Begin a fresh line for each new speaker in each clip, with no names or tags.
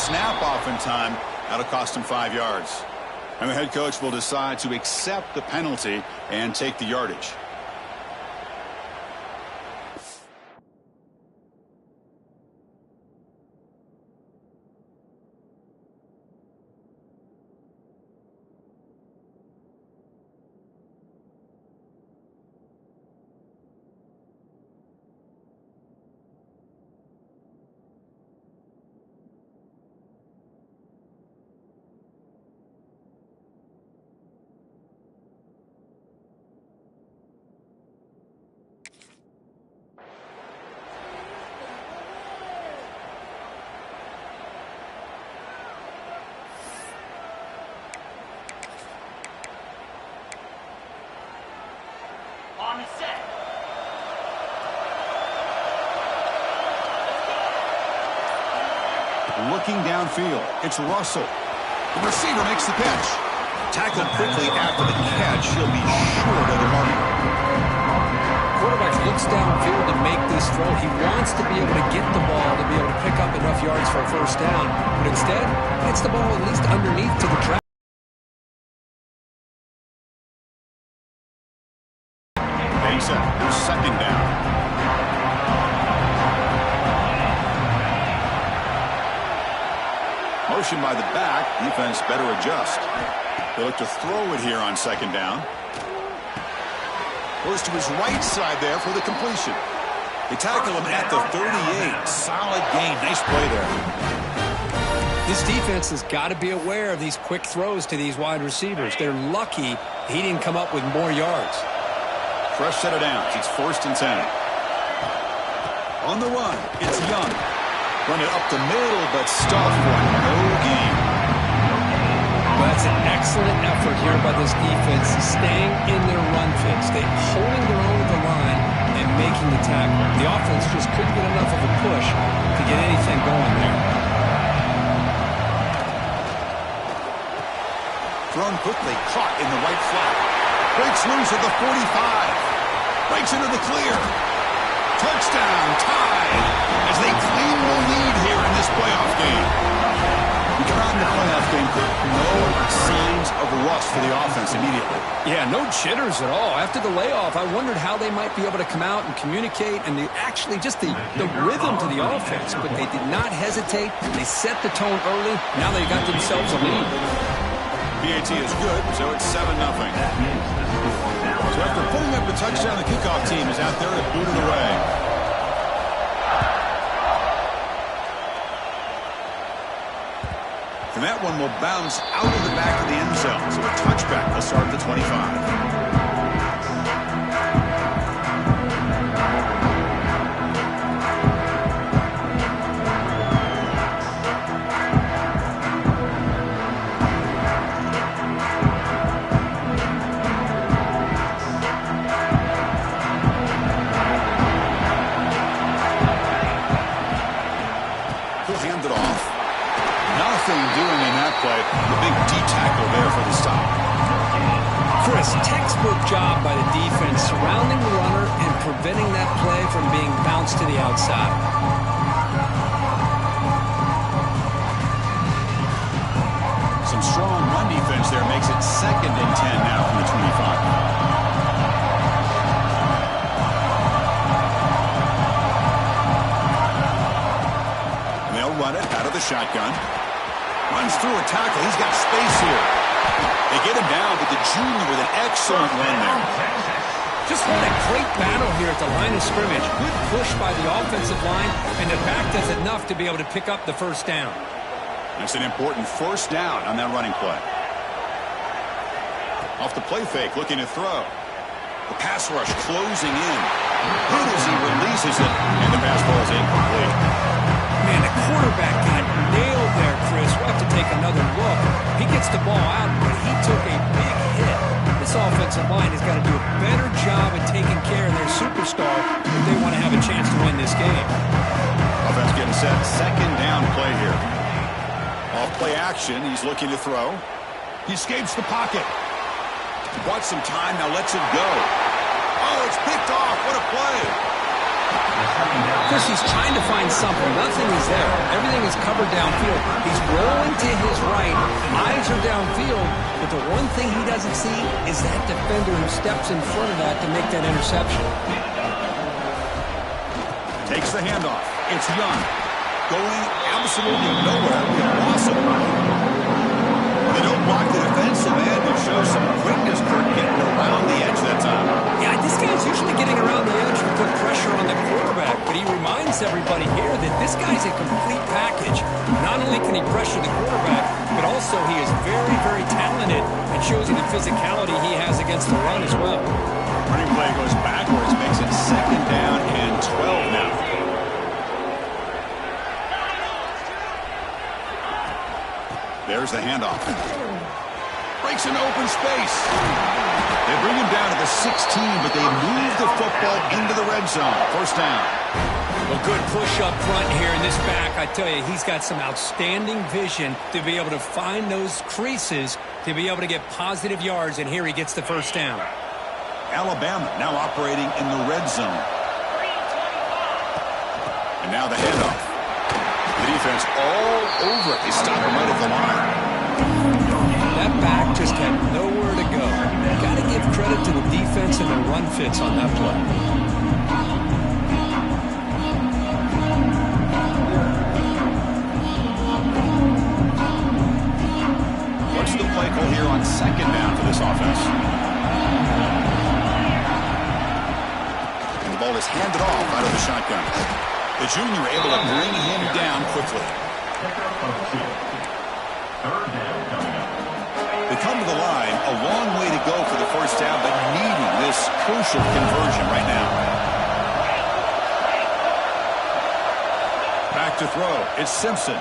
snap off in time. That'll cost him 5 yards. And the head coach will decide to accept the penalty and take the yardage. Looking downfield, it's Russell. The receiver makes the catch. Tackled quickly after the catch. He'll be short of the mark.
Quarterback looks downfield to make this throw. He wants to be able to get the ball to be able to pick up enough yards for a first down. But instead, gets the ball at least underneath to the track.
There's second down. Motion by the back. Defense better adjust. They look to throw it here on second down. Goes to his right side there for the completion. They tackle him at the 38. Solid gain. Nice play there.
This defense has got to be aware of these quick throws to these wide receivers. They're lucky he didn't come up with more yards.
Fresh set of downs. It's 1st and 10. On the run, it's Young. Run it up the middle, but stuffed for no gain.
Well, that's an excellent effort here by this defense, staying in their run fix. They're holding their own at the line and making the tackle. The offense just couldn't get enough of a push to get anything going there.
Thrown quickly, caught in the right flat. Breaks loose at the 45. Breaks into the clear. Touchdown, tied, as they claim the lead here in this playoff game. We come out in the playoff game, no signs of rust for the offense immediately.
Yeah, no jitters at all. After the layoff, I wondered how they might be able to come out and communicate and actually just the rhythm to the offense. But they did not hesitate. They set the tone early. Now they got themselves a lead.
PAT is good, so it's 7-0. So after putting up a touchdown, the kickoff team is out there to boot it away. And that one will bounce out of the back of the end zone. So a touchback will start at the 25. Doing in that play, the big D-tackle there for the stop.
Chris, textbook job by the defense surrounding the runner and preventing that play from being bounced to the outside.
Some strong run defense there makes it 2nd and 10 now from the 25. And they'll run it out of the shotgun. Runs through a tackle. He's got space here. They get him down, but the junior with an excellent run there.
Just had a great battle here at the line of scrimmage. Good push by the offensive line, and the back does enough to be able to pick up the first down.
That's an important first down on that running play. Off the play fake, looking to throw. The pass rush closing in. Good as he releases it, and the pass ball is incomplete.
Man, the quarterback got nailed there, Chris. We'll have to take another look. He gets the ball out, but he took a big hit. This offensive line has got to do a better job at taking care of their superstar if they want to have a chance to win this game.
Offense getting set. 2nd down play here. Off play action. He's looking to throw. He escapes the pocket. Bought some time. Now lets it go. Oh, it's picked off. What a play.
Chris, he's trying to find something. Nothing is there. Everything is covered downfield. He's rolling to his right. Eyes are downfield. But the one thing he doesn't see is that defender who steps in front of that to make that interception.
Takes the handoff. It's Young. Going absolutely nowhere. We lost him. They don't block the defensive end and show some quickness for getting around the edge that time.
Yeah, this guy's usually getting around the edge to put pressure on the quarterback, but he reminds everybody here that this guy's a complete package. Not only can he pressure the quarterback, but also he is very, very talented and shows you the physicality he has against the run as well.
Running play goes backwards, makes it 2nd down and 12 now. There's the handoff. Breaks into open space. They bring him down to the 16, but they move the football into the red zone. 1st down.
Well, good push up front here in this back. I tell you, he's got some outstanding vision to be able to find those creases, to be able to get positive yards, and here he gets the 1st down.
Alabama now operating in the red zone. And now the handoff. The defense all over it. They stop him right at the line.
That back just had nowhere to go. Got to give credit to the defense and the run fits on that play.
What's the play call here on 2nd down for this offense? And the ball is handed off out of the shotgun. The junior able to bring him down quickly. They come to the line, a long way to go for the 1st down, but needing this crucial conversion right now. Back to throw. It's Simpson.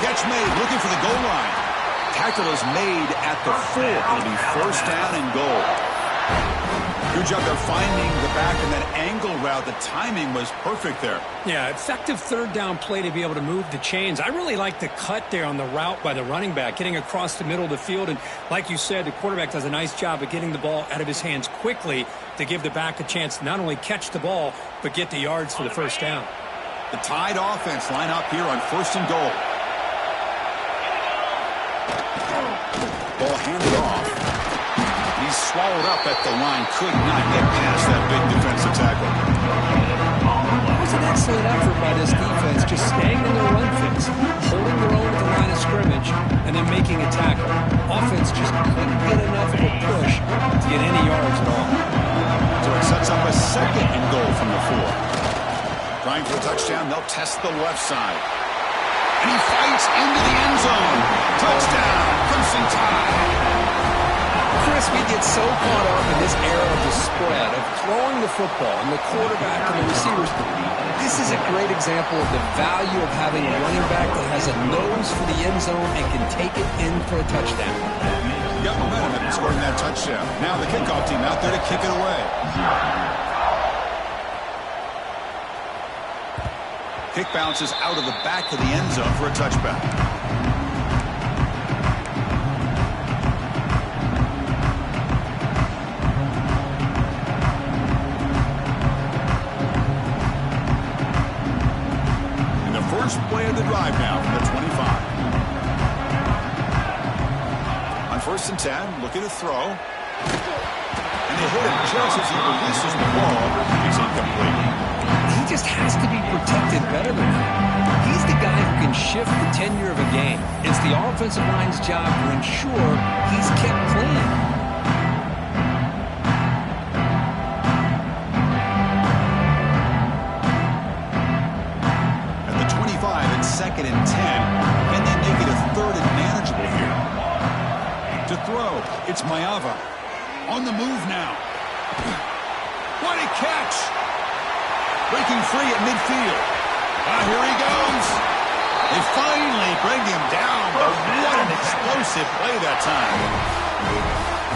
Catch made, looking for the goal line. Tackle is made at the 4. It'll be 1st down and goal. Good job there finding the back in that angle route. The timing was perfect there.
Yeah, effective 3rd down play to be able to move the chains. I really like the cut there on the route by the running back, getting across the middle of the field. And like you said, the quarterback does a nice job of getting the ball out of his hands quickly to give the back a chance to not only catch the ball, but get the yards for the 1st down.
The Tide offense line up here on 1st and goal. Ball handed off. He's swallowed up at the line. Could not get past that big defensive tackle.
It was an excellent effort by this defense, just staying in their run fits, holding their own at the line of scrimmage, and then making a tackle. Offense just couldn't get enough of a push to get any yards at all.
So it sets up a 2nd and goal from the 4. Trying for a touchdown, they'll test the left side. And he fights into the end zone. Touchdown, Crimson Tide.
Chris, we get so caught up in this era of the spread, of throwing the football and the quarterback and the receivers. This is a great example of the value of having a running back that has a nose for the end zone and can take it in for a touchdown.
Got momentum after scoring that touchdown. Now the kickoff team out there to kick it away. Kick bounces out of the back of the end zone for a touchback. First play of the drive now from the 25. On 1st and 10, looking to throw. And they hit him just as he releases the ball. It's incomplete.
He just has to be protected better than that. He's the guy who can shift the tenure of a game. It's the offensive line's job to ensure he's kept clean.
Second and 10. Can they make it a 3rd and manageable here? To throw, it's Ncaa. On the move now. What a catch! Breaking free at midfield. Here he goes. They finally bring him down, but what an explosive play that time.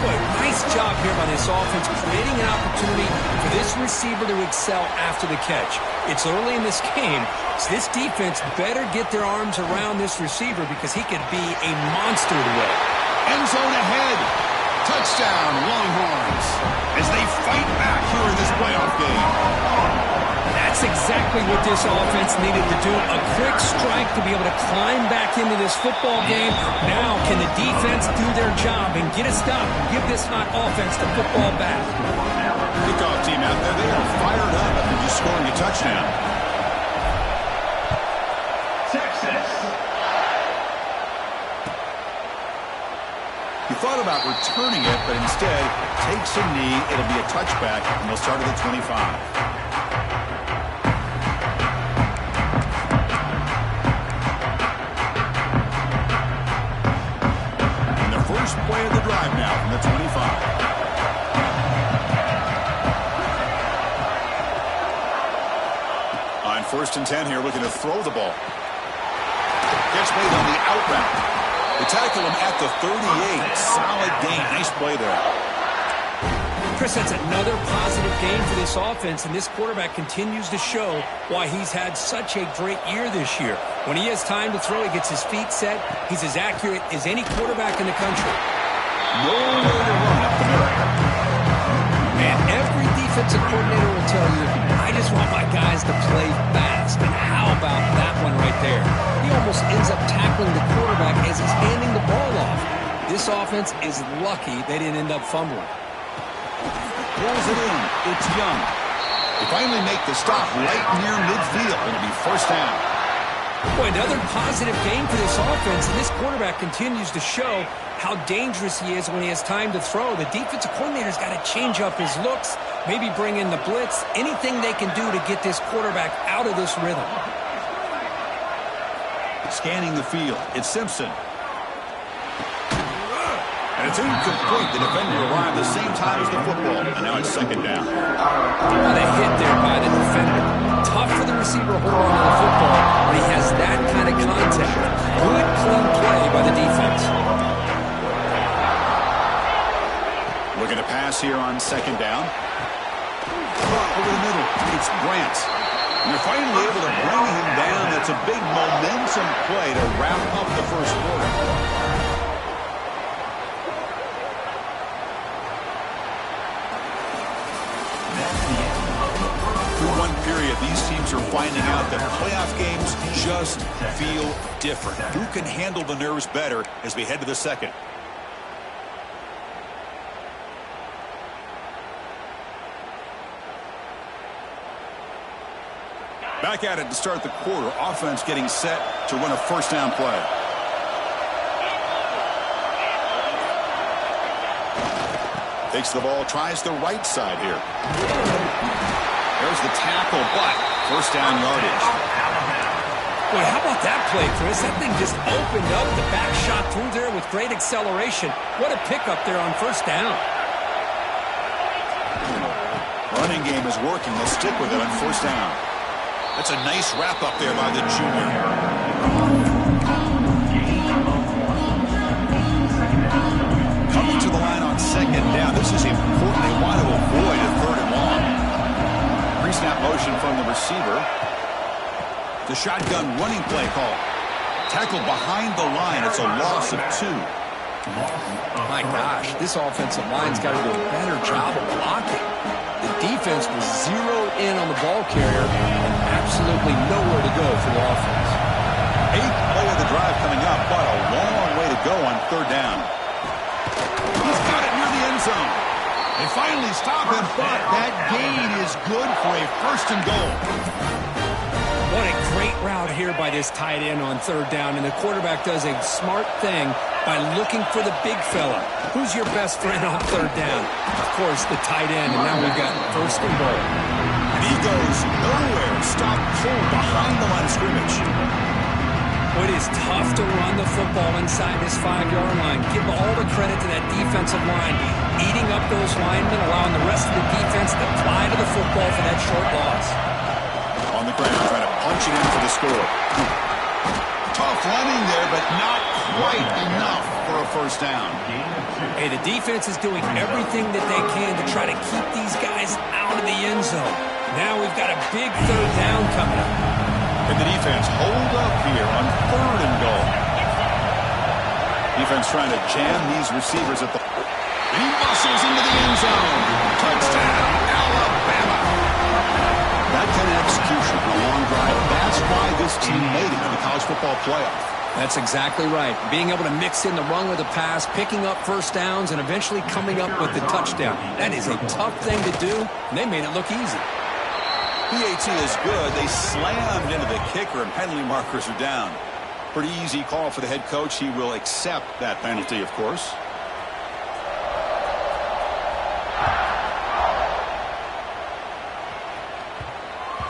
Boy, nice job here by this offense, creating an opportunity for this receiver to excel after the catch. It's early in this game, so this defense better get their arms around this receiver because he could be a monster today.
End zone ahead. Touchdown, Longhorns, as they fight back here in this playoff game.
That's exactly what this offense needed to do. A quick strike to be able to climb back into this football game. Now, can the defense do their job and get a stop? Give this hot offense the football back.
Kickoff team out there, they are fired up after just scoring a touchdown.
Texas.
He thought about returning it, but instead takes a knee. It'll be a touchback, and they'll start at the 25. First play of the drive now from the 25. On 1st and 10 here, looking to throw the ball. Catch made on the out route. They tackle him at the 38. Solid gain. Nice play there.
Chris, that's another positive game for this offense, and this quarterback continues to show why he's had such a great year this year. When he has time to throw, he gets his feet set. He's as accurate as any quarterback in the country.
Nowhere to run up the middle.
Man, every defensive coordinator will tell you, I just want my guys to play fast. And how about that one right there? He almost ends up tackling the quarterback as he's handing the ball off. This offense is lucky they didn't end up fumbling.
Pulls it in. It's Young. They finally make the stop right near midfield. It'll be 1st down.
Boy, another positive game for this offense, and this quarterback continues to show how dangerous he is when he has time to throw. The defensive coordinator's got to change up his looks, maybe bring in the blitz, anything they can do to get this quarterback out of this rhythm.
Scanning the field. It's Simpson. And it's incomplete. The defender arrived the same time as the football. And now it's 2nd down.
What a hit there by the defender. Tough for the receiver to hold on to the football when he has that kind of contact. Good, clean play by the defense.
Looking to pass here on 2nd down. Over the middle. It's Grant. And they're finally able to bring him down. That's a big momentum play to wrap up the first quarter. Through one period, these teams are finding out that playoff games just feel different. Who can handle the nerves better as we head to the 2nd? Back at it to start the quarter. Offense getting set to run a 1st down play. Takes the ball, tries the right side here. There's the tackle, but 1st down yardage.
Boy, how about that play, Chris? That thing just opened up. The back shot through there with great acceleration. What a pickup there on 1st down.
Running game is working. They'll stick with it on 1st down. That's a nice wrap up there by the junior. Coming to the line on 2nd down. This is important. They want to avoid a 3rd and long. Pre-snap motion from the receiver. The shotgun running play call. Tackled behind the line. It's a loss of 2.
My gosh, this offensive line's got to do a better job of blocking. The defense was zeroed in on the ball carrier and absolutely nowhere to go for the offense.
8th play of the drive coming up, but a long way to go on 3rd down. He's got it near the end zone. They finally stop him, but that gain is good for a 1st and goal.
What a great route here by this tight end on 3rd down, and the quarterback does a smart thing by looking for the big fella. Who's your best friend on 3rd down? Of course, the tight end, and now we've got 1st and goal.
And he goes nowhere. Stop cold behind the line of scrimmage.
It is tough to run the football inside this 5-yard line. Give all the credit to that defensive line, eating up those linemen, allowing the rest of the defense to fly to the football for that short loss.
On the ground, trying to punch it in for the score. Tough running there, but not quite enough for a 1st down.
Hey, the defense is doing everything that they can to try to keep these guys out of the end zone. Now we've got a big 3rd down coming up.
And the defense hold up here on 3rd and goal. Defense trying to jam these receivers at the... And he muscles into the end zone. Touchdown, Alabama. That kind of execution on a long drive, that's why this team made it to the college football playoff.
That's exactly right. Being able to mix in the run with the pass, picking up first downs, and eventually coming up with the touchdown. That is a tough thing to do, and they made it look easy.
PAT is good. They slammed into the kicker, and penalty markers are down. Pretty easy call for the head coach. He will accept that penalty, of course.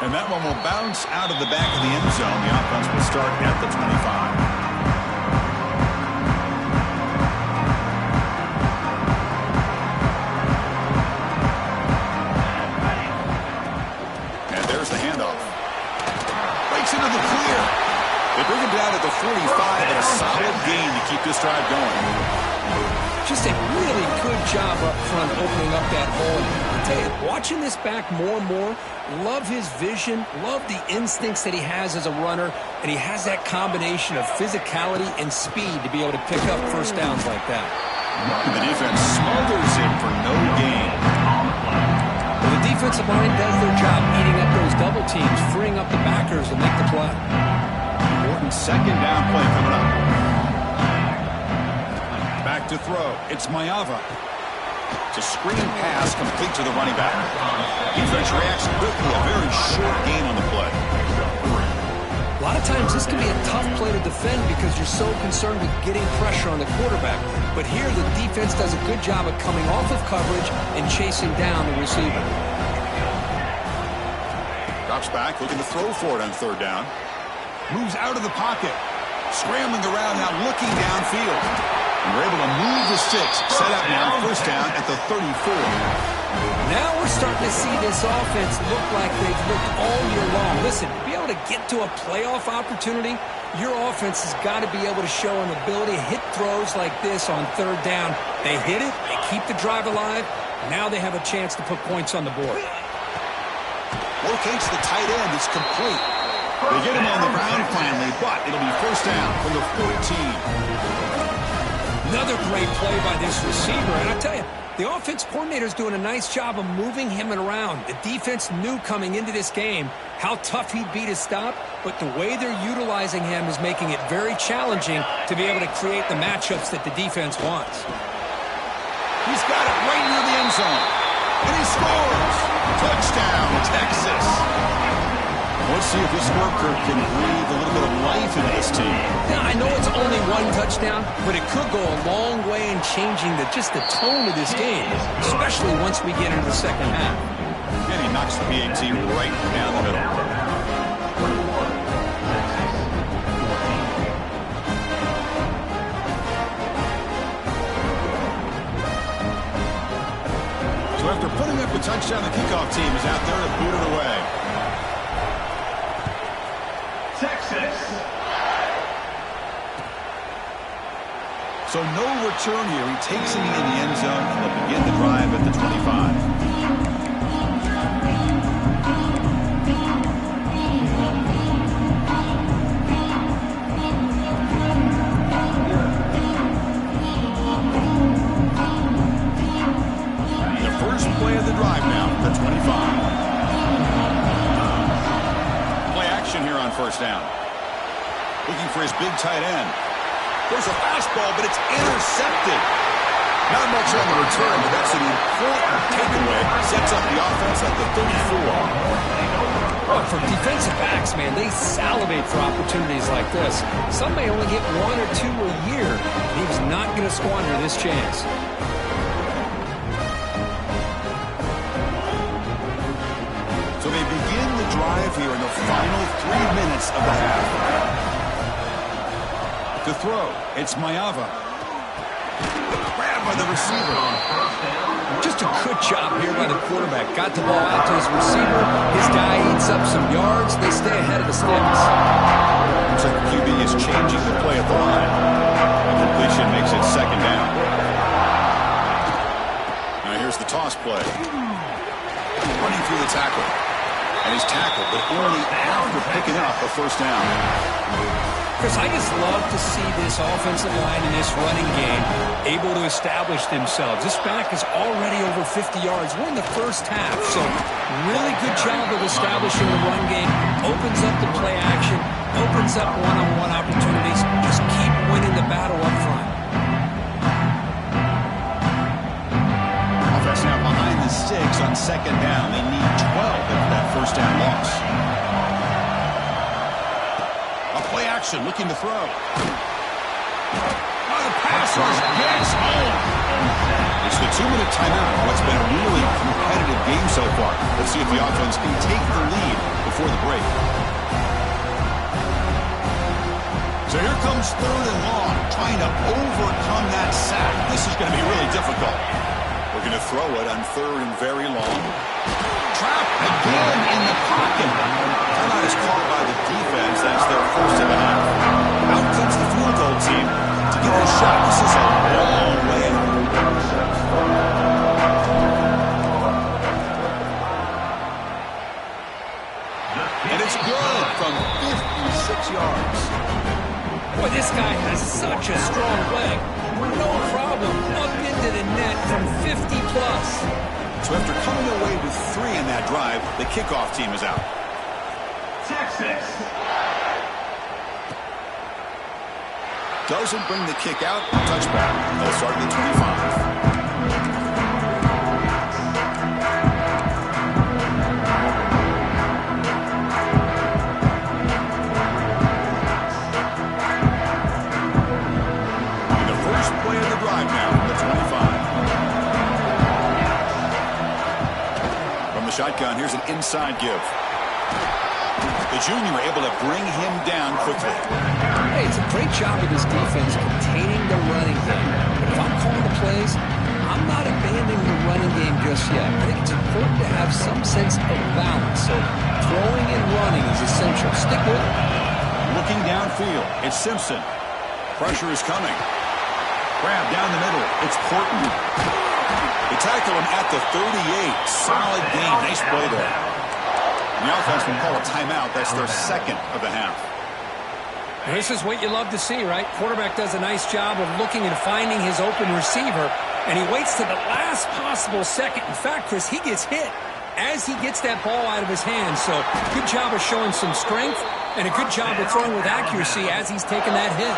And that one will bounce out of the back of the end zone. The offense will start at the 25. And there's the handoff. Breaks into the clear. They bring him down at the 45, and a solid gain to keep this drive going.
Just a really good job up front opening up that hole. I'll tell you, watching this back more and more, love his vision, love the instincts that he has as a runner, and he has that combination of physicality and speed to be able to pick up first downs like that.
The defense smothers him for no gain.
Well, the defensive line does their job eating up those double teams, freeing up the backers to make the play.
Important second down play coming up. Back to throw. It's Ncaa. It's a screen pass complete to the running back. Defense reacts quickly. A very short gain on the play.
A lot of times this can be a tough play to defend because you're so concerned with getting pressure on the quarterback. But here the defense does a good job of coming off of coverage and chasing down the receiver.
Drops back, looking to throw for it on third down. Moves out of the pocket. Scrambling around now, looking downfield. And we're able to move the sticks. Set up now, first down at the 34.
Now we're starting to see this offense look like they've looked all year long. Listen, to be able to get to a playoff opportunity, your offense has got to be able to show an ability to hit throws like this on third down. They hit it, they keep the drive alive. Now they have a chance to put points on the board.
Locates the tight end. It's complete. They get him on the ground finally, but it'll be first down from the 14.
Another great play by this receiver. And I tell you, the offense coordinator is doing a nice job of moving him around. The defense knew coming into this game how tough he'd be to stop, but the way they're utilizing him is making it very challenging to be able to create the matchups that the defense wants.
He's got it right near the end zone. And he scores. Touchdown, Texas. Let's see if this scorecard can breathe a little bit of life into this team.
Now, I know it's only one touchdown, but it could go a long way in changing just the tone of this game, especially once we get into the second half.
And he knocks the PAT right down the middle. So after putting up a touchdown, the kickoff team is out there to boot it away. So no return here. He takes it in the end zone, and they'll begin the drive at the 25. The first play of the drive now, the 25. Play action here on first down. Looking for his big tight end. There's a fastball, but it's intercepted. Not much on the return, but that's an important takeaway. Sets up the offense at the 34.
Well, for defensive backs, man, they salivate for opportunities like this. Some may only get one or two a year. He was not going to squander this chance.
So they begin the drive here in the final 3 minutes of the half. To throw, it's Ncaa. Grabbed by the receiver.
Just a good job here by the quarterback. Got the ball out to his receiver. His guy eats up some yards. They stay ahead of the sticks.
Looks like the QB is changing the play at the line. The completion makes it second down. Now here's the toss play. Running through the tackle. And he He's tackled, but only after picking up a first down.
Chris, I just love to see this offensive line in this running game able to establish themselves. This back is already over 50 yards. We're in the first half, so really good job of establishing the run game. Opens up the play action, opens up one-on-one opportunities. Just keep winning the battle up front.
Offense now behind the 6 on second down. They need 12 after that first down loss. Play action, looking to throw. The passer gets home. It's the 2-minute timeout. What's been a really competitive game so far. Let's see if the offense can take the lead before the break. So here comes 3rd and long, trying to overcome that sack. This is going to be really difficult. We're going to throw it on 3rd and very long. Trapped again in the pocket. Timeout is called by the defense. That's their first of the half. Out comes the field goal team to give it a shot. This is a long way out. And it's good from 56 yards.
Boy, this guy has such a strong leg. No problem. Up into the net from 50-plus.
So after coming away with 3 in that drive, the kickoff team is out. Texas. Doesn't bring the kick out. Touchback. They'll start at the 25. And the first play of the drive now from the 25. From the shotgun, here's an inside give. The junior able to bring him down quickly.
Hey, it's a great job of this defense containing the running game. But if I'm calling the plays, I'm not abandoning the running game just yet. I think it's important to have some sense of balance. So throwing and running is essential. Stick with it.
Looking downfield, it's Simpson. Pressure is coming. Grab down the middle. It's Portman. They tackle him at the 38. Solid game. Nice play there. And the offense will call a timeout. That's their second of the half.
And this is what you love to see, right? Quarterback does a nice job of looking and finding his open receiver, and he waits to the last possible second. In fact, Chris, he gets hit as he gets that ball out of his hands. So good job of showing some strength and a good job of throwing with accuracy as he's taking that hit.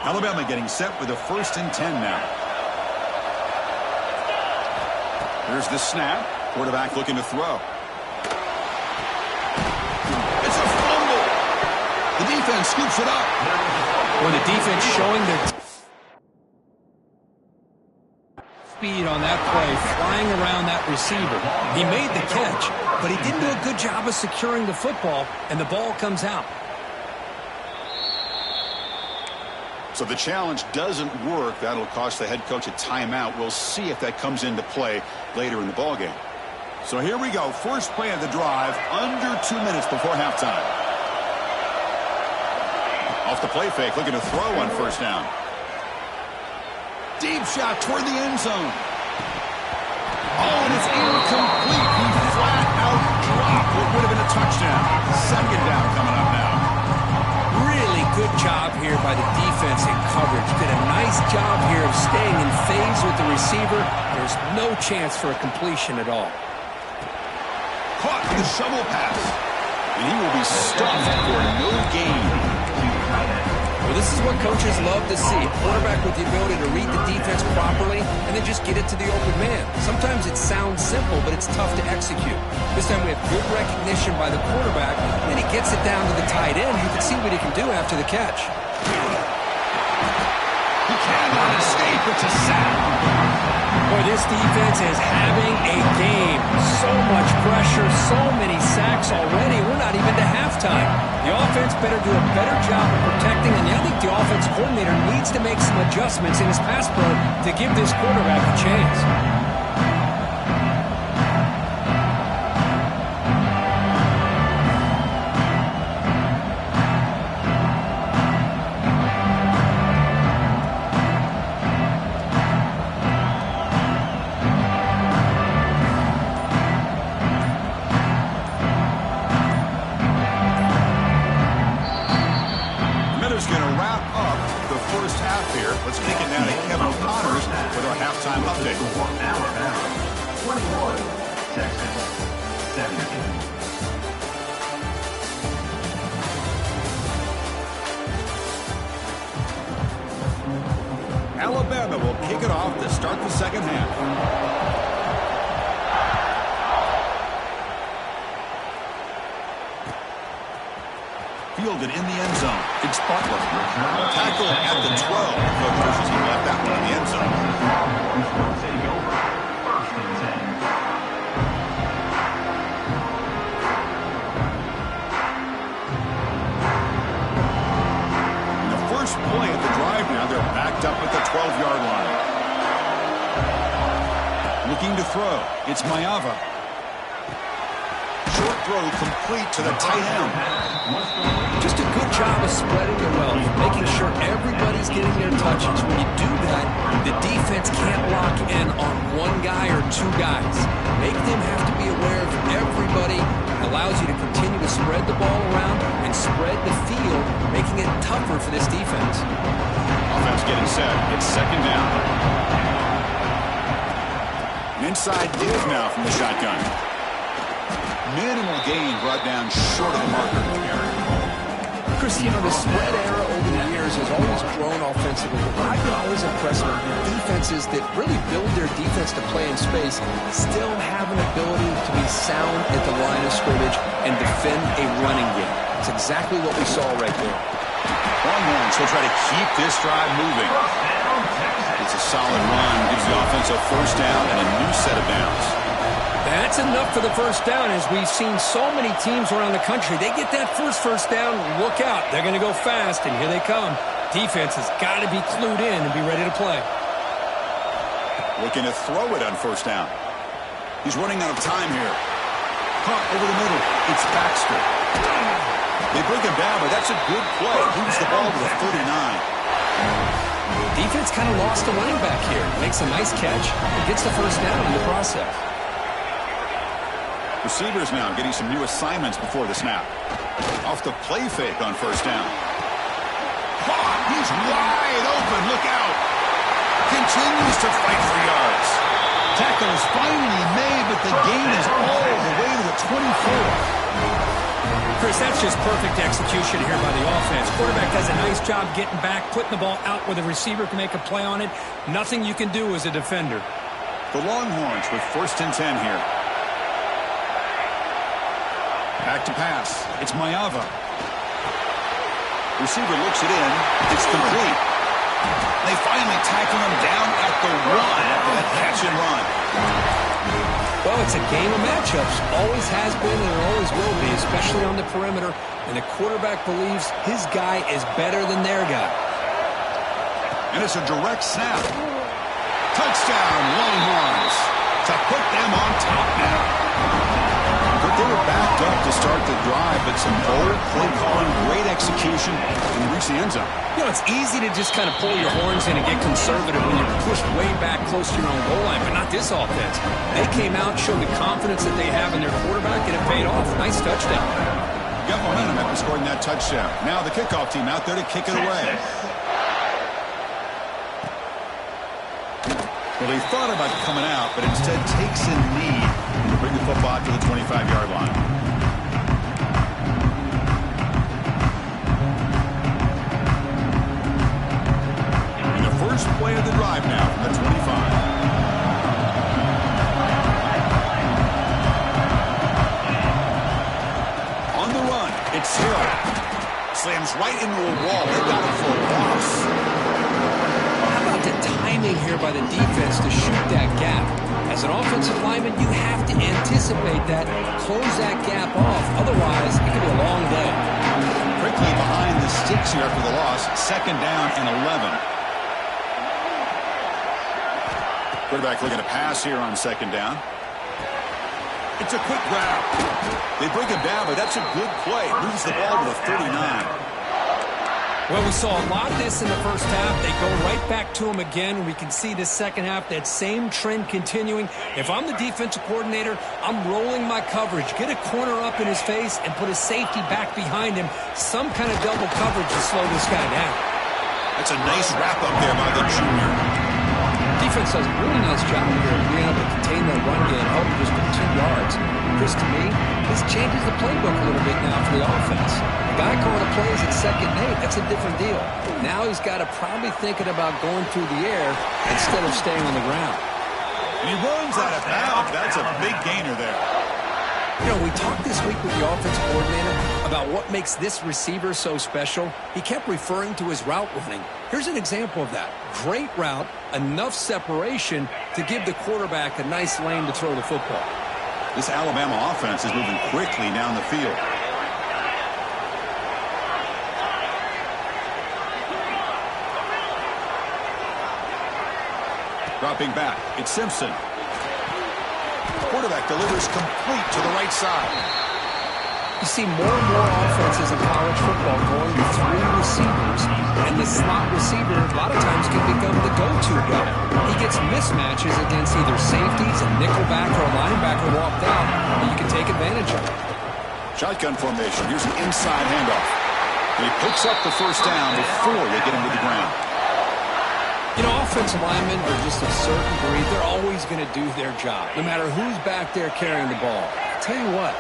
Alabama getting set with a 1st and 10 now. Here's the snap. Quarterback looking to throw. It's a fumble. The defense scoops it up.
Well, the defense showing their speed on that play, flying around that receiver. He made the catch, but he didn't do a good job of securing the football, and the ball comes out.
So the challenge doesn't work. That'll cost the head coach a timeout. We'll see if that comes into play later in the ballgame. So here we go. First play of the drive, under 2 minutes before halftime. Off the play fake, looking to throw on first down. Deep shot toward the end zone. Oh, and it's incomplete. He flat out dropped what would have been a touchdown. Second down coming up now.
Really good job here by the defense in coverage. Did a nice job here of staying in phase with the receiver. There's no chance for a completion at all.
Caught the shovel pass. And he will be stuffed for no gain.
Well, this is what coaches love to see. A quarterback with the ability to read the defense properly and then just get it to the open man. Sometimes it sounds simple, but it's tough to execute. This time we have good recognition by the quarterback, and he gets it down to the tight end. You can see what he can do after the catch.
He cannot escape. It's a sack.
Boy, this defense is having a game. So much pressure, so many sacks already. We're not even to halftime. The offense better do a better job of protecting, and I think the offense coordinator needs to make some adjustments in his pass pro to give this quarterback a chance.
half here. Let's kick it now to Kevin Connors with our halftime update.
21, Texas 17.
Alabama will kick it off to start the second half. Fielded in the end zone. It's Butler. Tackle at the 12. Coach wishes he left that one in the end zone.
Take over. First and 10.
The first play of the drive now, they're backed up at the 12-yard line. Looking to throw. It's Mayava. Short throw complete to the tight end.
Just a good job of spreading the wealth, making sure everybody's getting their touches. When you do that, the defense can't lock in on one guy or two guys. Make them have to be aware of everybody. It allows you to continue to spread the ball around and spread the field, making it tougher for this defense.
Offense getting set. It's second down. An inside give now from the shotgun. Minimal gain brought down short of the marker.
Chris, you know, the spread era over the years has always grown offensively. But I've been always impressed with the defenses that really build their defense to play in space, still have an ability to be sound at the line of scrimmage and defend a running game. It's exactly what we saw right there.
Longhorns will try to keep this drive moving. It's a solid run. Gives the offense a first down and a new set of downs.
That's enough for the first down, as we've seen so many teams around the country. They get that first down, look out. They're going to go fast, and here they come. Defense has got to be clued in and be ready to play.
Looking to throw it on first down. He's running out of time here. Caught over the middle. It's Baxter. They bring him down, but that's a good play. Moves the ball to the 39.
Defense kind of lost a running back here. Makes a nice catch and gets the first down in the process.
Receivers now getting some new assignments before the snap. Off the play fake on first down. He's wide open. Look out. Continues to fight for yards. Tackle is finally made, but the gain is all the way to the 24.
Chris, that's just perfect execution here by the offense. Quarterback does a nice job getting back, putting the ball out where the receiver can make a play on it. Nothing you can do as a defender.
The Longhorns with first and 10 here. Back to pass. It's Mayava. Receiver looks it in. It's complete. They finally tackle him down at the 1 after that catch and run.
Well, it's a game of matchups. Always has been and it always will be, especially on the perimeter. And the quarterback believes his guy is better than their guy.
And it's a direct snap. Touchdown, Longhorns. To put them on top now. But they were backed up to start the drive, but some bold play calling, great execution, and reach the end zone.
You know, it's easy to just kind of pull your horns in and get conservative when you're pushed way back close to your own goal line, but not this offense. They came out, showed the confidence that they have in their quarterback, and it paid off. Nice touchdown.
Got momentum after scoring that touchdown. Now the kickoff team out there to kick it away. Well, they thought about coming out, but instead takes a knee to bring the football to the 25-yard line. And the first play of the drive now from the 25. On the run, it's Hill. Slams right into a wall. They got him for a loss.
The timing here by the defense to shoot that gap. As an offensive lineman, you have to anticipate that, close that gap off. Otherwise, it could be a long day.
Quickly behind the sticks here after the loss. Second down and 11. Quarterback looking to pass here on second down. It's a quick grab. They bring him down, but that's a good play. Moves the ball to the 39.
Well, we saw a lot of this in the first half. They go right back to him again. We can see the second half, that same trend continuing. If I'm the defensive coordinator, I'm rolling my coverage. Get a corner up in his face and put a safety back behind him. Some kind of double coverage to slow this guy down.
That's a nice wrap-up there by the junior.
Defense does a really nice job here of being able to contain that run game, held him just for 2 yards. Chris, to me, this changes the playbook a little bit now for the offense. The guy calling the plays at 2nd and 8, that's a different deal. Now he's got to probably thinking about going through the air instead of staying on the ground.
He runs out of bounds. That's a big gainer there.
You know, we talked this week with the offensive coordinator about what makes this receiver so special. He kept referring to his route running. Here's an example of that. Great route, enough separation to give the quarterback a nice lane to throw the football.
This Alabama offense is moving quickly down the field. Dropping back, it's Simpson. Quarterback delivers complete to the right side.
You see more and more offenses in college football going to 3 receivers, and the slot receiver a lot of times can become the go-to guy. He gets mismatches against either safeties, a nickelback, or a linebacker walked out, and you can take advantage of it.
Shotgun formation. Here's an inside handoff. And he picks up the first down before they get him to the ground.
You know, offensive linemen are just a certain breed. They're always going to do their job, no matter who's back there carrying the ball. I'll tell you what,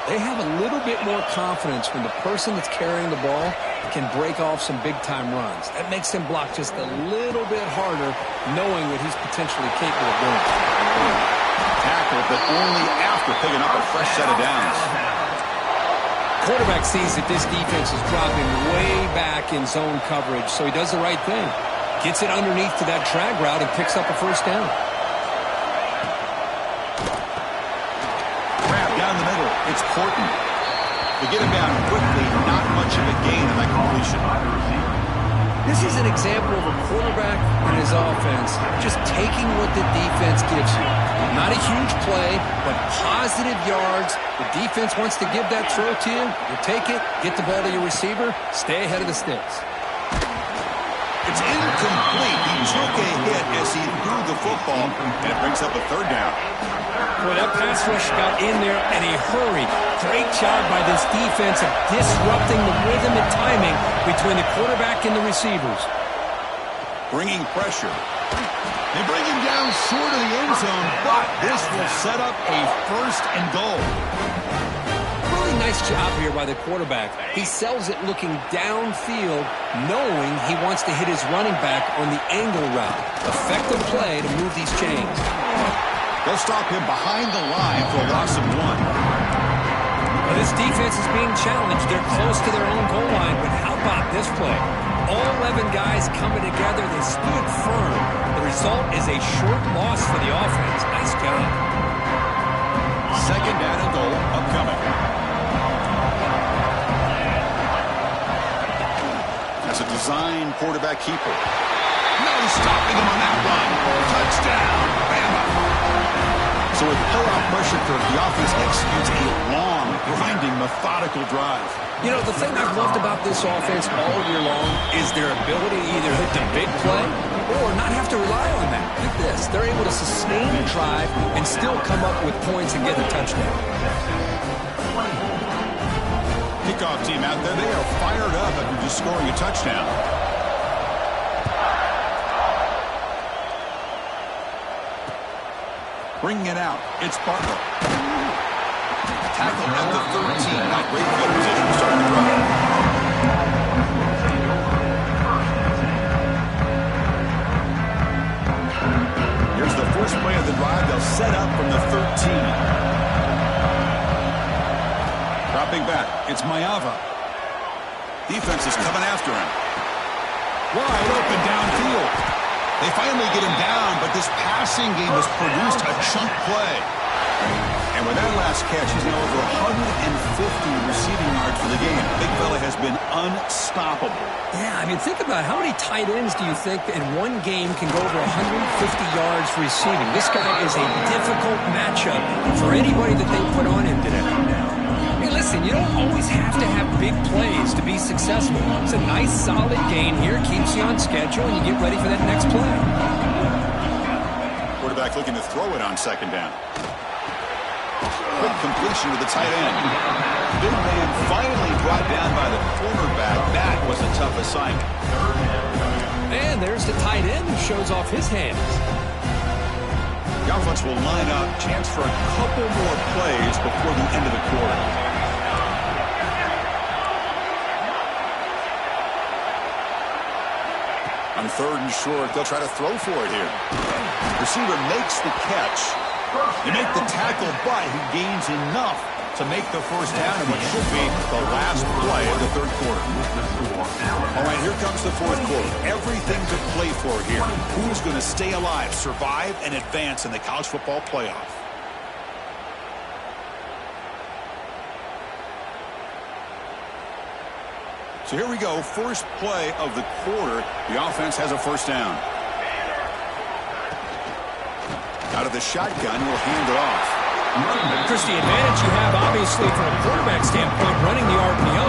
they have a little bit more confidence when the person that's carrying the ball can break off some big-time runs. That makes him block just a little bit harder, knowing what he's potentially capable of doing.
Tackle, but only after picking up a fresh set of downs.
Quarterback sees that this defense is dropping way back in zone coverage, so he does the right thing. Gets it underneath to that drag route and picks up a first down.
Grab down the middle. It's Porton. They get him down quickly. Not much of a gain in that completion.
This is an example of a quarterback and his offense just taking what the defense gives you. Not a huge play, but positive yards. The defense wants to give that throw to you. You take it, get the ball to your receiver, stay ahead of the sticks.
It's incomplete. He took a hit as he threw the football, and it brings up a 3rd down.
Boy, that pass rush got in there in a hurry. Great job by this defense of disrupting the rhythm and timing between the quarterback and the receivers.
Bringing pressure. They bring him down short of the end zone, but this will set up a 1st and goal.
Really nice job here by the quarterback. He sells it looking downfield, knowing he wants to hit his running back on the angle route. Effective play to move these chains.
They'll stop him behind the line for a loss of 1.
Well, this defense is being challenged. They're close to their own goal line, but how about this play? All 11 guys coming together. They stood firm. The result is a short loss for the offense. Nice job.
2nd down and goal upcoming. That's a design quarterback keeper. No stopping him on that run. Touchdown, Bama. So with pull-out pressure curve, the offense executes a long, grinding, methodical drive.
You know, the thing I've loved about this offense all year long is their ability to either hit the big play or not have to rely on that. Like this. They're able to sustain a drive and still come up with points and get a touchdown.
Kickoff team out there, they are fired up after just scoring a touchdown. Bringing it out, it's Bartlett. Tackled at the 13. Not great field position to start the run. Here's the first play of the drive. They'll set up from the 13. Dropping back, it's Mayava. Defense is coming after him. Wide open downfield. They finally get him down, but this passing game has produced a chunk play. And with that last catch, he's now over 150 receiving yards for the game. Big fella has been unstoppable.
Yeah, I mean, think about it. How many tight ends do you think in one game can go over 150 yards receiving? This guy is a difficult matchup for anybody that they put on him today. Hey, listen, you don't always have to have big plays to be successful. It's a nice, solid gain here. Keeps you on schedule, and you get ready for that next play.
Quarterback looking to throw it on 2nd down. Quick completion to the tight end. Big man finally brought down by the cornerback. That was a tough assignment.
And there's the tight end who shows off his hands.
The offense will line up. Chance for a couple more plays before the end of the quarter. On 3rd and short, they'll try to throw for it here. Receiver makes the catch. They make the tackle, but he gains enough to make the first down in what should be the last play of the 3rd quarter. All right, here comes the 4th quarter. Everything to play for here. Who's going to stay alive, survive, and advance in the college football playoff? So here we go. First play of the quarter. The offense has a first down. Out of the shotgun, will hand it off.
Chris, the advantage you have, obviously, from a quarterback standpoint, running the RPO,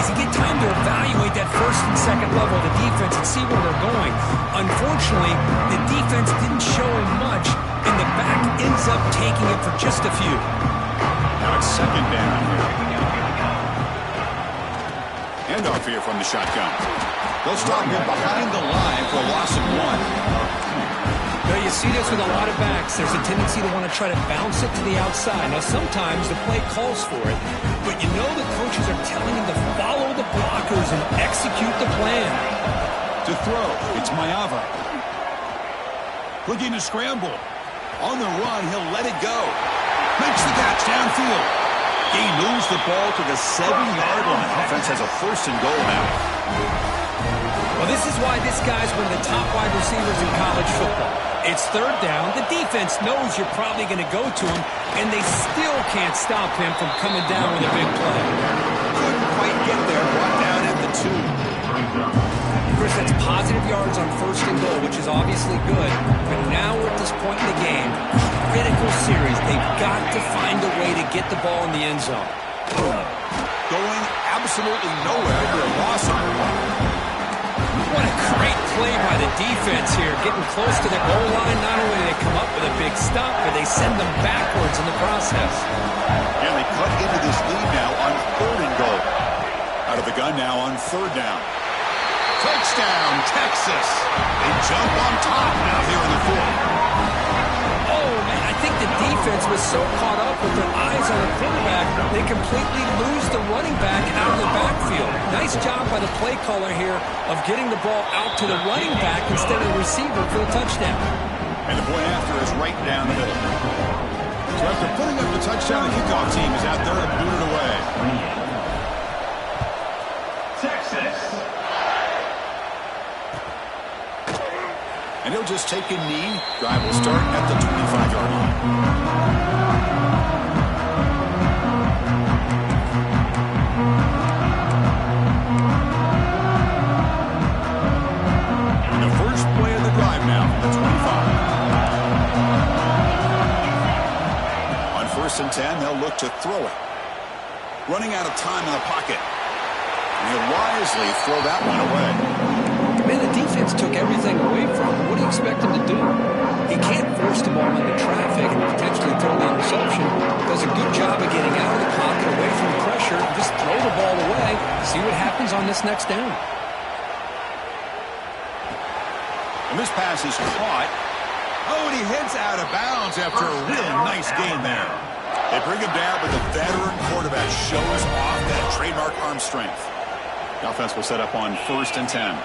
is you get time to evaluate that 1st and 2nd level of the defense and see where they're going. Unfortunately, the defense didn't show him much, and the back ends up taking it for just a few.
Now it's 2nd down here. Handoff here from the shotgun. They'll start him behind the line for a loss of 1.
Now, you see this with a lot of backs. There's a tendency to want to try to bounce it to the outside. Now, sometimes the play calls for it, but you know the coaches are telling him to follow the blockers and execute the plan.
To throw, it's Ncaa. Looking to scramble. On the run, he'll let it go. Makes the catch downfield. He moves the ball to the 7-yard line. Offense has a 1st and goal now.
Well, this is why this guy's one of the top wide receivers in college football. It's 3rd down. The defense knows you're probably going to go to him, and they still can't stop him from coming down with a big play.
Couldn't quite get there. Brought down at the 2.
Chris, that's positive yards on 1st and goal, which is obviously good. But now at this point in the game, critical series, they've got to find a way to get the ball in the end zone.
Going absolutely nowhere for a loss of 1.
What a great play by the defense here, getting close to the goal line. Not only do they come up with a big stop, but they send them backwards in the process.
And they cut into this lead now on 3rd and goal. Out of the gun now on 3rd down. Touchdown, Texas. They jump on top now here in the 4th.
Oh, man, I think the defense was so caught up with their eyes on the quarterback, they completely lose the running back out of the backfield. Nice job by the play caller here of getting the ball out to the running back instead of the receiver for the touchdown.
And the point after is right down the middle. So after putting up the touchdown, the kickoff team is out there and booted away.
Texas.
And he'll just take a knee. Drive will start at the 25-yard line. And the first play of the drive now, the 25. On 1st and 10, they'll look to throw it. Running out of time in the pocket. And he'll wisely throw that one away.
Man, the defense took everything away from him. What do you expect him to do? He can't force the ball into traffic and potentially throw the interception. Does a good job of getting out of the pocket, away from the pressure, and just throw the ball away. See what happens on this next down.
And this pass is caught. Oh, and he heads out of bounds after a really nice gain there. They bring him down, but the veteran quarterback shows off that trademark arm strength. The offense will set up on 1st and 10.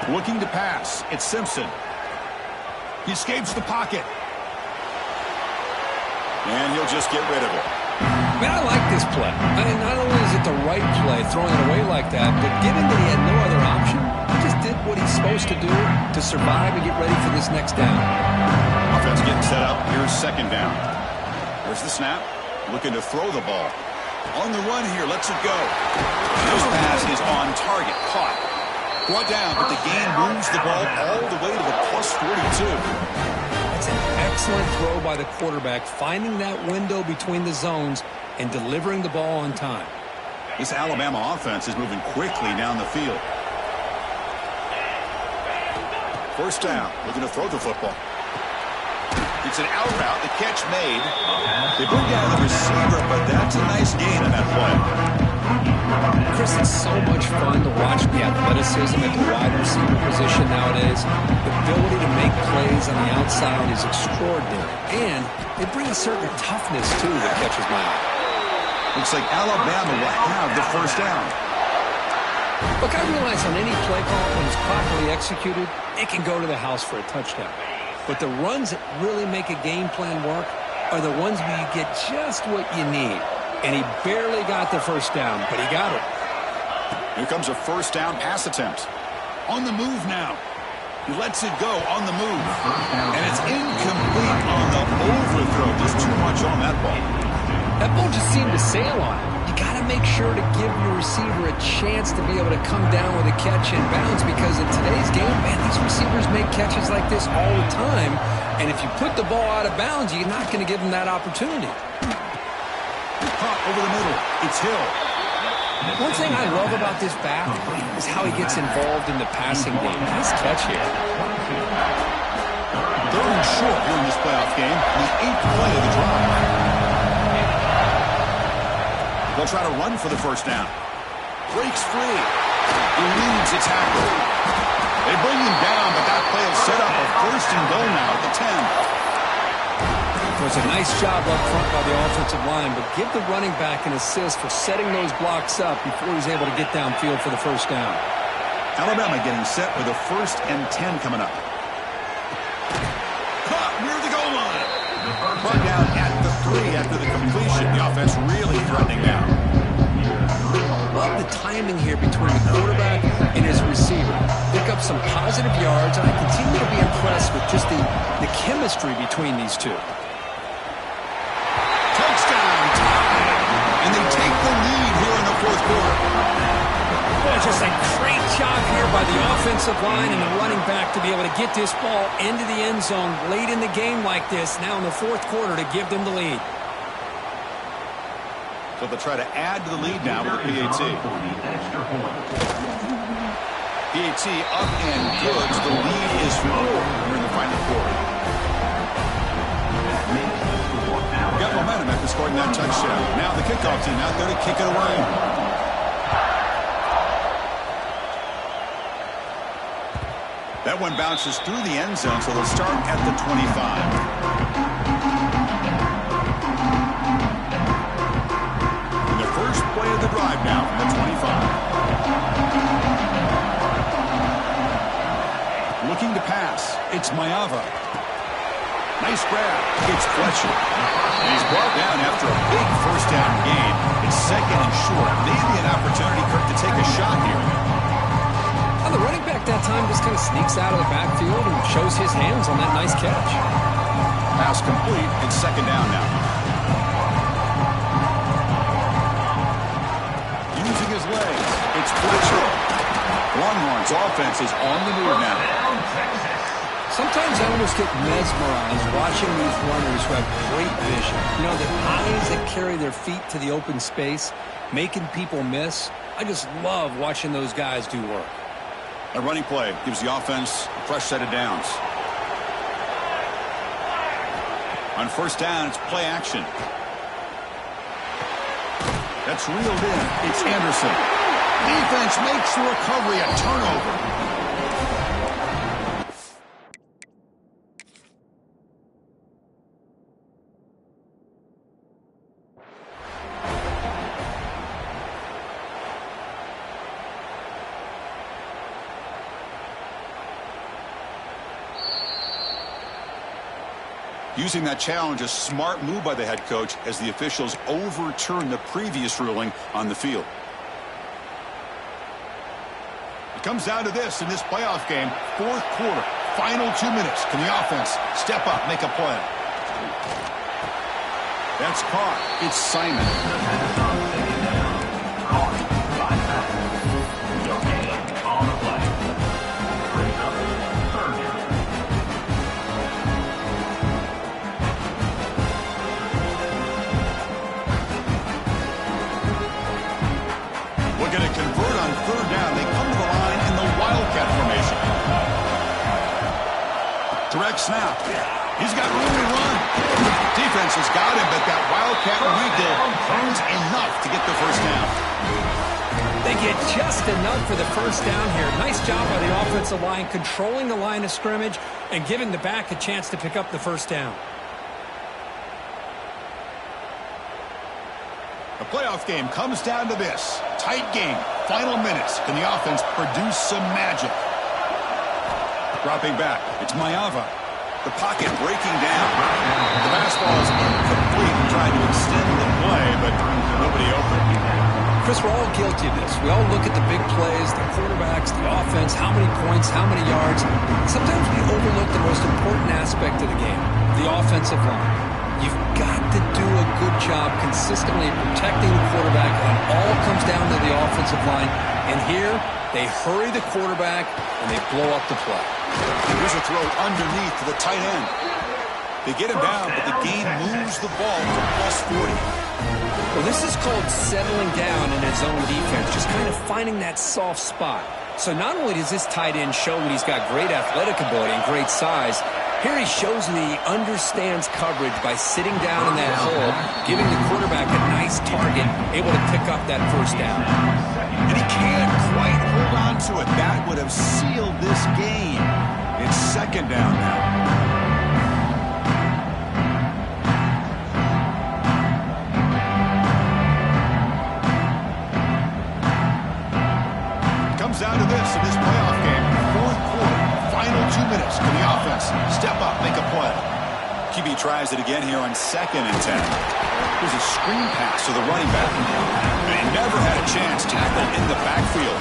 Looking to pass. It's Simpson. He escapes the pocket. And he'll just get rid of it.
Man, I like this play. I mean, not only is it the right play, throwing it away like that, but given that he had no other option, he just did what he's supposed to do to survive and get ready for this next down.
Offense getting set up. Here's 2nd down. There's the snap. Looking to throw the ball. On the run here. Lets it go. This pass is on target. Caught. Brought down, but the gain moves the ball all the way to the plus 42.
That's an excellent throw by the quarterback, finding that window between the zones and delivering the ball on time.
This Alabama offense is moving quickly down the field. First down, looking to throw the football. It's an out route, the catch made. They bring down the receiver, but that's a nice gain on that play.
Chris, it's so much fun to watch the athleticism at the wide receiver position nowadays. The ability to make plays on the outside is extraordinary. And they bring a certain toughness, too, that catches my eye.
Looks like Alabama will have the first down.
Look, I realize on any play call, when it's properly executed, it can go to the house for a touchdown. But the runs that really make a game plan work are the ones where you get just what you need. And he barely got the first down, but he got it.
Here comes a first down pass attempt. On the move now. He lets it go on the move. And it's incomplete on the overthrow. Just too much on that ball.
That ball just seemed to sail on him. You got to make sure to give your receiver a chance to be able to come down with a catch and bounce, because in today's game, man, these receivers make catches like this all the time. And if you put the ball out of bounds, you're not going to give them that opportunity.
Caught over the middle. It's Hill.
One thing I love about this back is how he gets involved in the passing game. Nice catch here.
Third and short here in this playoff game. The 8th play of the drive. They'll try to run for the first down. Breaks free. Eludes a tackle. They bring him down, but that play will set up a first and goal now at the 10.
It was a nice job up front by the offensive line, but give the running back an assist for setting those blocks up before he's able to get downfield for the first down.
Alabama getting set with a 1st and 10 coming up. Caught near the goal line. Brought down at the 3 after the completion. The offense really threatening now.
Love the timing here between the quarterback and his receiver. Pick up some positive yards, and I continue to be impressed with just the chemistry between these two.
And they take the lead here in the 4th quarter.
Boy, just a great job here by the offensive line and the running back to be able to get this ball into the end zone late in the game like this, now in the 4th quarter, to give them the lead.
So they'll try to add to the lead now with the PAT. PAT up and good. So the lead is 4 here in the final quarter. Got momentum after scoring that touchdown. Now the kickoff team out there to kick it away. That one bounces through the end zone, so they'll start at the 25. And the first play of the drive now from the 25. Looking to pass. It's Ncaa. Nice grab. It's Fletcher. And he's brought down after a big first down gain. It's 2nd and short. Maybe an opportunity, Kirk, to take a shot here.
Well, the running back that time just kind of sneaks out of the backfield and shows his hands on that nice catch.
Pass complete. It's 2nd down now. Using his legs. It's Fletcher. Longhorns offense is on the move now.
Sometimes I almost get mesmerized watching these runners who have great vision. You know, the eyes that carry their feet to the open space, making people miss. I just love watching those guys do work.
A running play gives the offense a fresh set of downs. On first down, it's play action. That's reeled in. It's Anderson. Defense makes the recovery a turnover. Using that challenge, a smart move by the head coach as the officials overturn the previous ruling on the field. It comes down to this in this playoff game, 4th quarter, final 2 minutes. Can the offense step up, make a play? That's caught. It's Simon. Looking to convert on 3rd down. They come to the line in the Wildcat formation. Direct snap. He's got room to run. Defense has got him, but that Wildcat rebuild earns enough to get the first down.
They get just enough for the first down here. Nice job by the offensive line, controlling the line of scrimmage and giving the back a chance to pick up the first down.
The playoff game comes down to this. Tight game, final minutes. Can the offense produce some magic? Dropping back, it's Ncaa. The pocket breaking down. The pass ball is incomplete, trying to extend the play, but nobody open.
Chris, we're all guilty of this. We all look at the big plays, the quarterbacks, the offense, how many points, how many yards. Sometimes we overlook the most important aspect of the game, the offensive line. You've got to do a good job consistently protecting the quarterback, and it all comes down to the offensive line. And here, they hurry the quarterback, and they blow up the play.
Here's a throw underneath to the tight end. They get him down, but the game moves the ball to plus 40.
Well, this is called settling down in his own defense, just kind of finding that soft spot. So not only does this tight end show that he's got great athletic ability and great size, here he shows that he understands coverage by sitting down in that hole, giving the quarterback a nice target, able to pick up that first down.
And he can't quite hold on to it. That would have sealed this game. It's second down now. Down to this in this playoff game. Fourth quarter, final 2 minutes. Can the offense step up, make a play? QB tries it again here on 2nd and 10. Here's a screen pass to the running back. And he never had a chance to tackle in the backfield.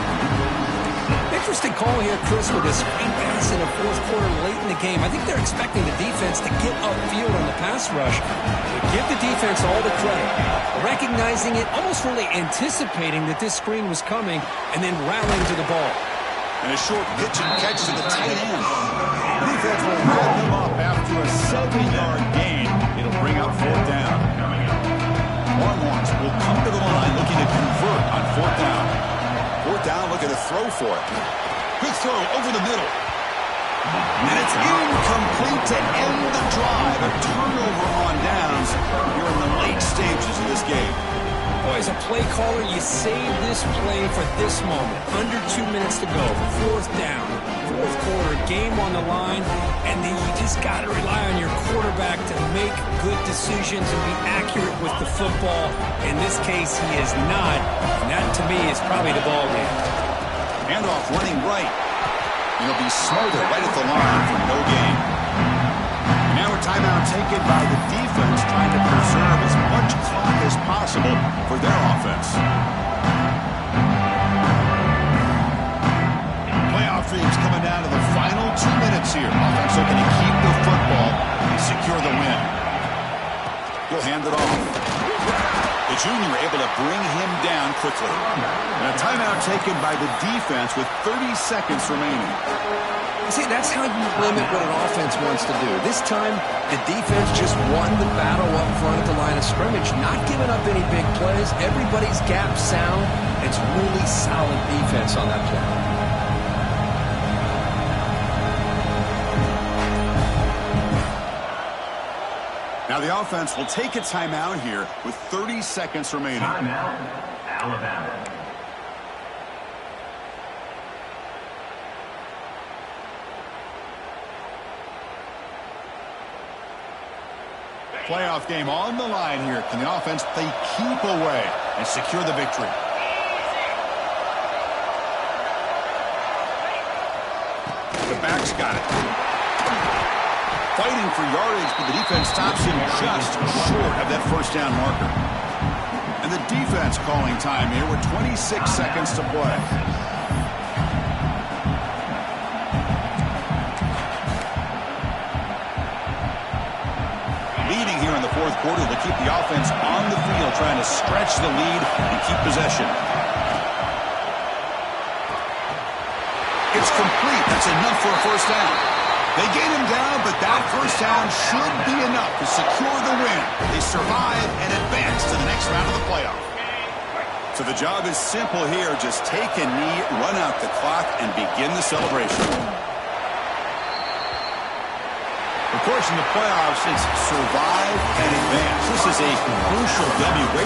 Interesting call here, Chris, with this screen pass in the fourth quarter late in the game. I think they're expecting the defense to get upfield on the pass rush. But give the defense all the credit. Recognizing it, almost really anticipating that this screen was coming, and then rallying to the ball.
And a short pitch and catch to the tight end. The defense will wrap him up after a 7-yard gain. It'll bring up 4th down. Longhorns will come to the line looking to convert on 4th down. 4th down, looking to throw for it. Quick throw over the middle. And it's incomplete to end the drive. A turnover on downs here in the late stages of this game.
Boy, as a play caller, you save this play for this moment. Under 2 minutes to go. 4th down. 4th quarter, game on the line. And then you just got to rely on your quarterback to make good decisions and be accurate with the football. In this case, he is not. And that, to me, is probably the ball game.
Handoff running right. And he'll be smothered right at the line for no gain. And now a timeout taken by the defense, trying to preserve as much clock as possible for their offense. Playoff dreams coming down to the final 2 minutes here. Offense looking to keep the football and secure the win. He'll hand it off. The junior able to bring him down quickly. And a timeout taken by the defense with 30 seconds remaining.
See, that's how you limit what an offense wants to do. This time, the defense just won the battle up front at the line of scrimmage, not giving up any big plays. Everybody's gap sound. It's really solid defense on that play.
Now the offense will take a timeout here with 30 seconds remaining.
Timeout, Alabama.
Playoff game on the line here. Can the offense play keep away and secure the victory? The back's got it. Fighting for yardage, but the defense stops him just short of that first down marker. And the defense calling time here with 26 seconds to play. Leading here in the fourth quarter to keep the offense on the field, trying to stretch the lead and keep possession. It's complete. That's enough for a first down. They gain him down, but that first down should be enough to secure the win. They survive and advance to the next round of the playoff. So the job is simple here. Just take a knee, run out the clock, and begin the celebration. The course, in the playoffs, it's survive and advance. This is a crucial W.